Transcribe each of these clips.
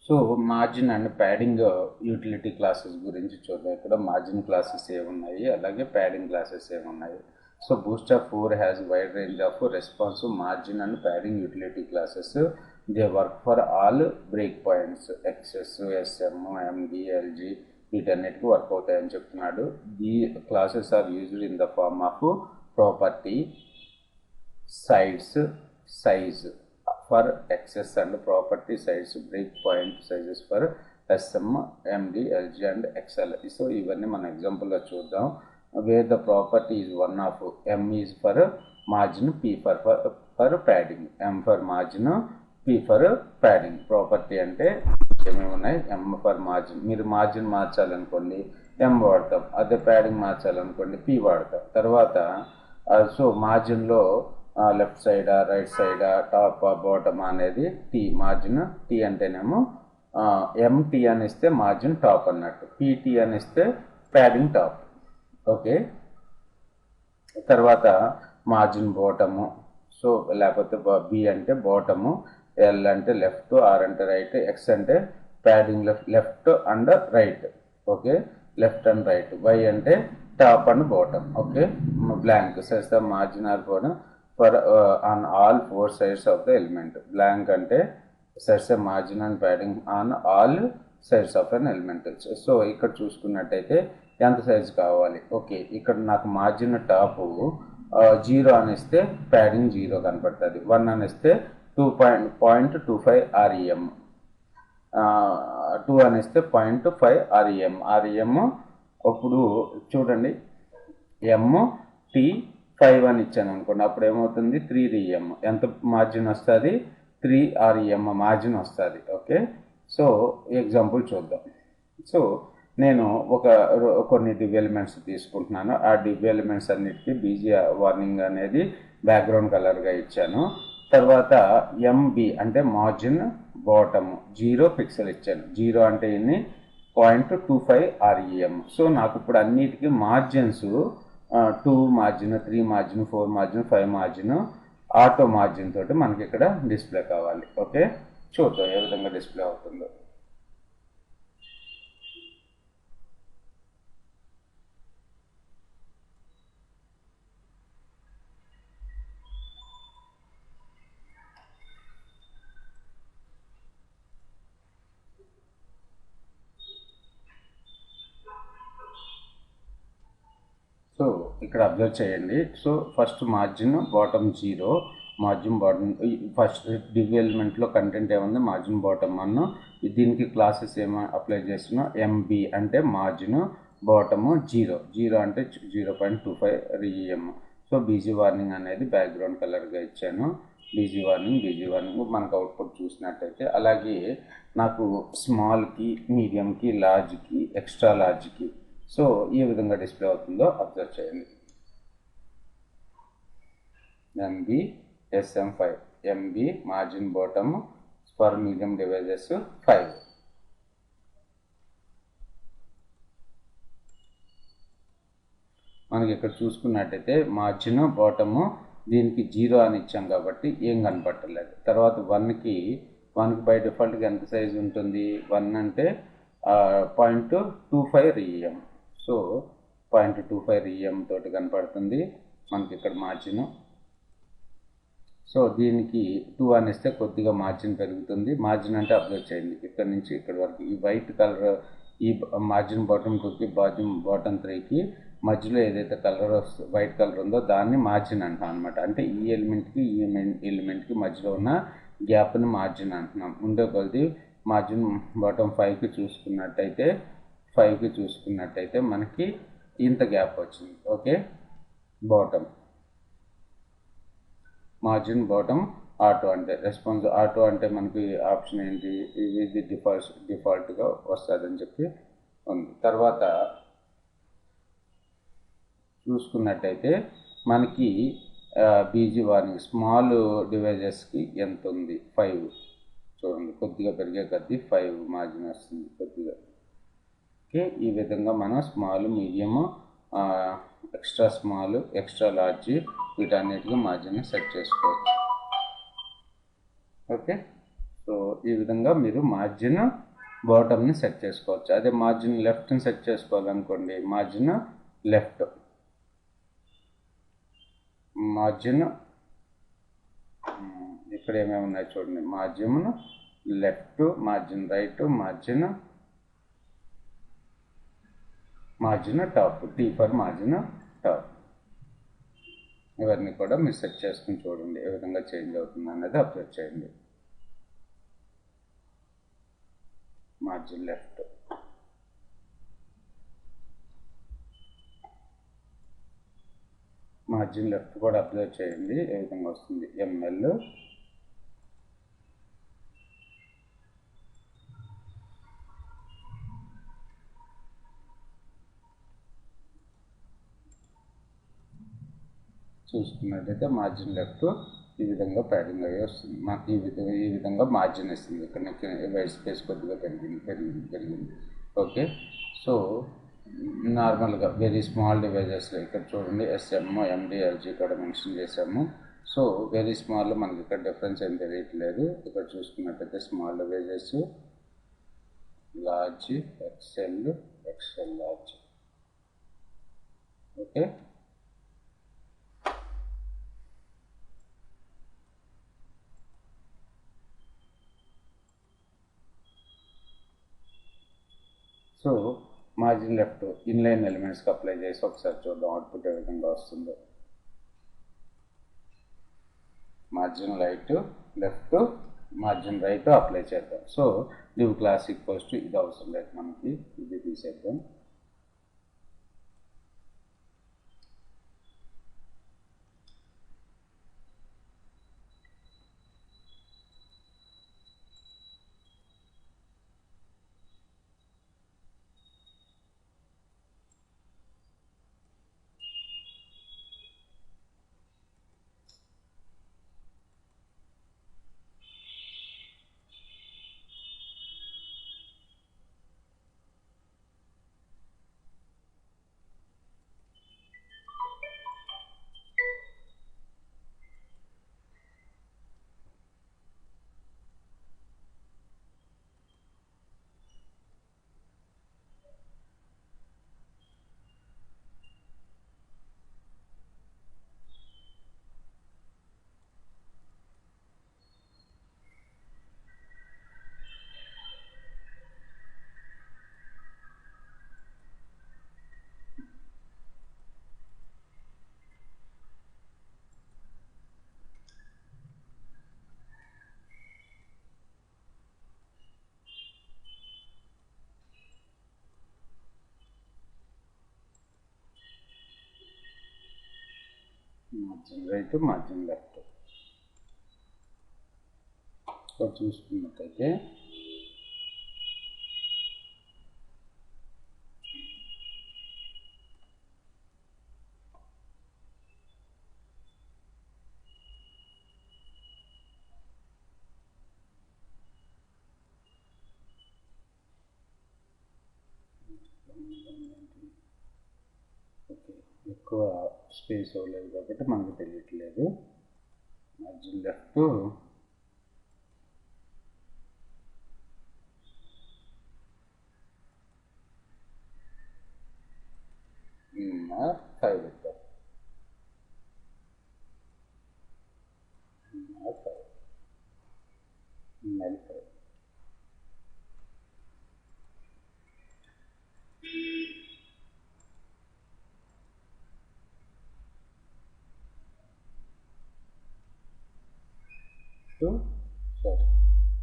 So margin and padding utility classes గురించి చూద్దాం. ఇక్కడ మార్జిన్ క్లాసెస్ ఏమున్నాయి, అలాగే ప్యాడింగ్ క్లాసెస్ ఏమున్నాయి. So Bootstrap 4 has wide range of response margin and padding utility classes. They work for all break points XS, SM, MD, LG వీటన్నిటికీ work అవుతాయని చెప్తున్నాడు. The classes are used in the form of property, sides, size for XS and property sides, break point sizes for SM, MD, LG and XL. So ఇవన్నీ మన ఎగ్జాంపుల్గా చూద్దాం. Wear the property is one of M is for margin, P for padding. M for margin, P for padding. Property అంటే ఏమేమి ఉన్నాయి, M for margin. మీరు margin మార్చాలనుకోండి ఎం వాడతాం, అదే ప్యాడింగ్ మార్చాలనుకోండి పి వాడతాం. తర్వాత సో మార్జిన్లో లెఫ్ట్ సైడా, రైట్ సైడా, టాప్, బాటమ్ అనేది టీ. మార్జిన్ టీ అంటేనేమో ఎంటీ అని ఇస్తే మార్జిన్ టాప్ అన్నట్టు, పీటీ అని ఇస్తే ప్యాడింగ్ టాప్. ఓకే, తర్వాత మార్జిన్ బాటము. సో లేకపోతే బి అంటే బాటము, ఎల్ అంటే లెఫ్ట్, ఆర్ అంటే రైట్, ఎక్స్ అంటే padding left and right. Okay, left and right. Y అంటే top and bottom. Okay, blank sets the margin are for on all four sides of the element. Blank ante sets a margin and padding on all sides of an element. So ఇక్కడ చూసుకున్నట్టయితే ఎంత size కావాలి. Okay, ఇక్కడ నాకు margin top 0 అనిస్తే padding 0 కనపడుతుంది. 1 అనిస్తే 2.25 REM, 2 అనిస్తే 0.5 REM. REM అప్పుడు చూడండి, MT5 అని ఇచ్చాను అనుకోండి, అప్పుడు ఏమవుతుంది 3 REM. ఎంత మార్జిన్ వస్తుంది, 3 REM మార్జిన్ వస్తుంది. ఓకే, సో ఎగ్జాంపుల్ చూద్దాం. సో నేను కొన్ని డివ్ ఎలిమెంట్స్ తీసుకుంటున్నాను. ఆ డివ్ ఎలిమెంట్స్ అన్నిటికీ బీజీ వార్నింగ్ అనేది బ్యాక్గ్రౌండ్ కలర్గా ఇచ్చాను. తర్వాత ఎంబి అంటే మార్జిన్ బాటమ్ 0 పిక్సెల్ ఇచ్చాను. 0 అంటే ఇన్ని 0.25 REM. సో నాకు ఇప్పుడు అన్నిటికీ margins 2 margin, 3 margin, 4 margin, 5 margin, auto margin తోటి మనకి ఇక్కడ డిస్ప్లే కావాలి. ఓకే, చూద్దాం ఏ విధంగా డిస్ప్లే అవుతుందో. సో ఇక్కడ అబ్జర్వ్ చేయండి. So first margin bottom 0, margin bottom first div ఎలిమెంట్లో కంటెంట్ ఏముంది, మార్జిన్ బాటమ్ 1. దీనికి క్లాసెస్ ఏమో అప్లై చేస్తున్నా, ఎంబి అంటే మార్జిన్ బాటమ్ 0 అంటే 0.25 REM. సో బీజీ వార్నింగ్ అనేది బ్యాక్గ్రౌండ్ కలర్గా ఇచ్చాను. బీజీ వార్నింగ్ మనకు అవుట్పుట్ చూసినట్టయితే. అలాగే నాకు స్మాల్కి, మీడియంకి, లార్జ్కి, ఎక్స్ట్రా లార్జ్కి సో ఈ విధంగా డిస్ప్లే అవుతుందో అబ్జర్వ్ చేయండి. MB SM5, MB margin bottom for medium devices 5. మనకి ఇక్కడ చూసుకున్నట్టయితే మార్జిన్ బాటము దీనికి 0 అని ఇచ్చాం కాబట్టి ఏం కనపట్టలేదు. తర్వాత 1కి బై డిఫాల్ట్గా ఎంత సైజ్ ఉంటుంది, 1 అంటే 0.25 REM. సో 0.25 REM తోటి కనపడుతుంది మనకి ఇక్కడ మార్జిన్. సో దీనికి 2 అని ఇస్తే కొద్దిగా మార్జిన్ పెరుగుతుంది. మార్జిన్ అంటే అబ్జర్వ్ చేయండి, ఇక్కడ నుంచి ఇక్కడ వరకు ఈ వైట్ కలర్, ఈ మార్జిన్ బాటమ్ 2కి బాటమ్ 3కి మధ్యలో ఏదైతే కలర్ వైట్ కలర్ ఉందో దాన్ని మార్జిన్ అంటాం అనమాట. అంటే ఈ ఎలిమెంట్కి ఈ ఎలిమెంట్కి మధ్యలో ఉన్న గ్యాప్ని మార్జిన్ అంటున్నాం. ఉండే కొద్ది మార్జిన్ బాటమ్ 5కి చూసుకున్నట్టయితే మనకి ఇంత గ్యాప్ వచ్చింది. Okay, bottom margin bottom auto అంటే రెస్పాన్స్. ఆటో అంటే మనకి ఆప్షన్ ఏంటి, ఇది డిఫాల్ట్గా వస్తుందని చెప్పి ఉంది. తర్వాత చూసుకున్నట్టయితే మనకి బీజీ వార్నింగ్ స్మాల్ డివైజెస్కి ఎంత ఉంది, 5. చూడండి, కొద్దిగా పెరిగే కొద్ది 5 మార్జిన్ వస్తుంది కొద్దిగా. ఓకే, ఈ విధంగా మనం small, medium, extra small, extra large వీటన్నిటికీ మార్జిన్ సెట్ చేసుకోవచ్చు. ఓకే, సో ఈ విధంగా మీరు మార్జిన్ బాటమ్ని సెట్ చేసుకోవచ్చు. అదే మార్జిన్ లెఫ్ట్ని సెట్ చేసుకోవాలనుకోండి, మార్జిన్ లెఫ్ట్, మార్జిన్ ఇక్కడ ఏమేమి ఉన్నాయి చూడండి, margin left, margin right, margin top, T for margin top. ఇవన్నీ కూడా మీరు సెట్ చేసుకుని చూడండి ఏ విధంగా చేంజ్ అవుతుంది అనేది అబ్జర్వ్ చేయండి. మార్జిన్ లెఫ్ట్, మార్జిన్ లెఫ్ట్ కూడా అబ్జర్వ్ చేయండి ఏ విధంగా వస్తుంది. ఎంఎల్ చూసుకున్నట్లయితే మార్జిన్ లెఫ్ట్ ఈ విధంగా ప్యాడింగ్ అయ్యి వస్తుంది. ఈ విధంగా మార్జిన్ ఇస్తుంది. ఇక్కడ వైట్ స్పేస్ కొద్దిగా పెరిగింది. ఓకే, సో నార్మల్గా వెరీ స్మాల్ డివైజెస్లో ఇక్కడ చూడండి ఎస్ఎం, ఎండి, ఎల్జీ కూడా మెన్షన్ చేసాము. సో వెరీ స్మాల్ మనకి ఇక్కడ డిఫరెన్స్ ఏం తెలియట్లేదు. ఇక్కడ చూసుకున్నట్లయితే small devices, large, excel large. Okay, so margin left inline ఎలిమెంట్స్కి అప్లై చేసి ఒకసారి చూద్దాం అవుట్పుట్ ఏ విధంగా వస్తుందో. Margin left, margin right apply చేద్దాం. So div class equals to ఇది అవసరం లేదు మనకి, ఇది తీసేద్దాం. మార్జిన్ రైట్, మార్జిన్ లెఫ్ట్ చూసుకున్నట్టయితే ఓకే, ఎక్కువ స్పేస్ అవ్వలేదు కాబట్టి మనకు తెలియట్లేదు. మార్జిన్ లెఫ్ట్ ఫైవ్ ఇద్దాం, ఫైవ్. సారీ,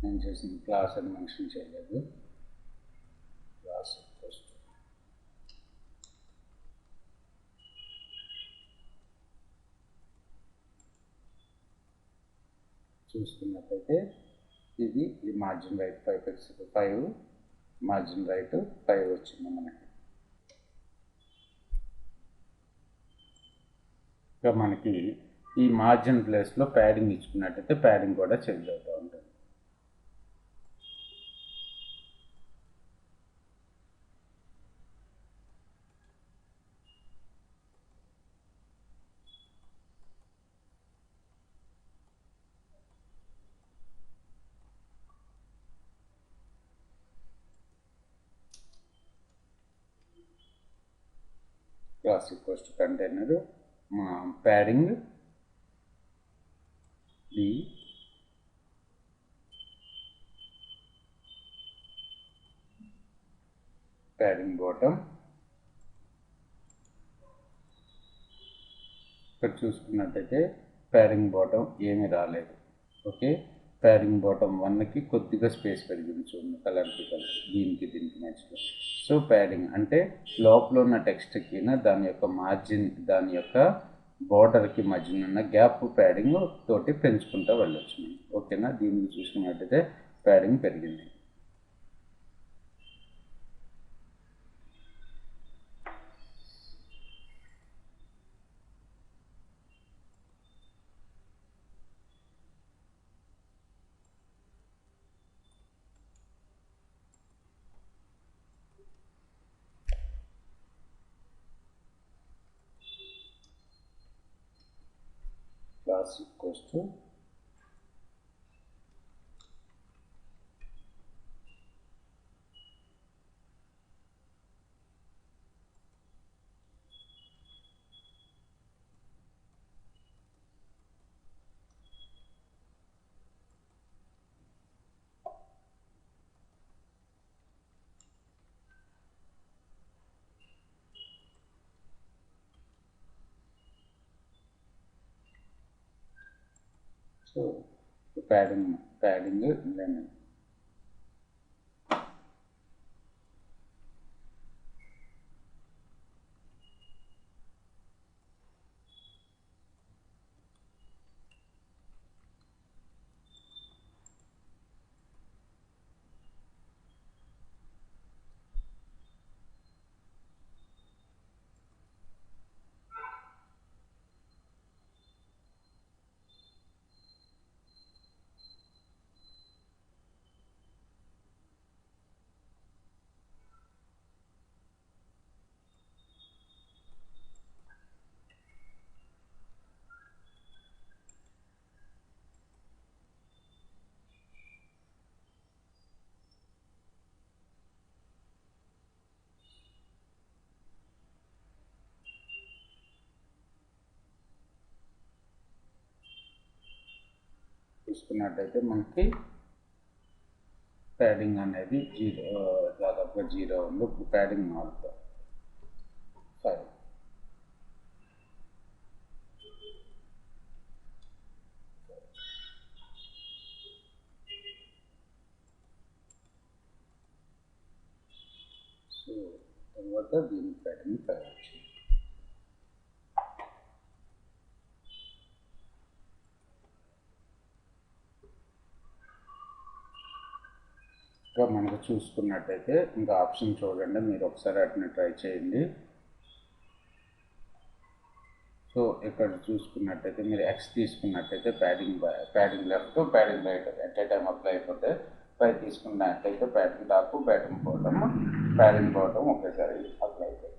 నేను చేసిన క్లాస్ అని మెన్షన్ చేయలేదు. క్లాస్ ఫస్ట్ చూసుకున్నట్టయితే ఇది ఈ మార్జిన్ రైట్ 5, మార్జిన్ రైట్ 5 వచ్చింది మనకి. ఇంకా మనకి ఈ మార్జిన్ ప్లేస్లో ప్యాడింగ్ ఇచ్చుకున్నట్టయితే ప్యాడింగ్ కూడా చేంజ్ అవుతూ ఉంటుంది. Class equals to container padding the padding bottom. ఇక్కడ చూసుకున్నట్టయితే ప్యాడింగ్ బాటమ్ ఏమీ రాలేదు. ఓకే, ప్యాడింగ్ బాటమ్ 1కి కొద్దిగా స్పేస్ పెరిగింది చూడండి, కలర్కి కలర్, దీనికి మధ్యలో. సో ప్యాడింగ్ అంటే లోపల ఉన్న టెక్స్ట్కి దాని యొక్క మార్జిన్, దాని యొక్క బార్డర్కి మధ్యన ఉన్న గ్యాప్ ప్యాడింగ్ తోటి పెంచుకుంటూ వెళ్ళొచ్చు మనం. ఓకేనా, దీనికి చూసుకున్నట్టయితే ప్యాడింగ్ పెరిగింది. Class equals to so padding లెనిన్. చూసుకున్నట్టయితే మనకి ప్యాడింగ్ అనేది దాదాపుగా 0 ఉంది. ప్యాడింగ్ మారుతా 5. సో తర్వాత దీని ప్యాడింగ్ 5 వచ్చింది. ఇంకా మనకు చూసుకున్నట్టయితే ఇంకా ఆప్షన్ చూడండి, మీరు ఒకసారి వాటిని ట్రై చేయండి. సో ఇక్కడ చూసుకున్నట్టయితే మీరు X తీసుకున్నట్టయితే padding left, padding right at a time apply అయిపోతే, 5 తీసుకున్నట్టయితే ప్యాడింగ్ టాప్, ప్యాడింగ్ బాటమ్ ఒకేసారి అప్లై అయిపోతుంది.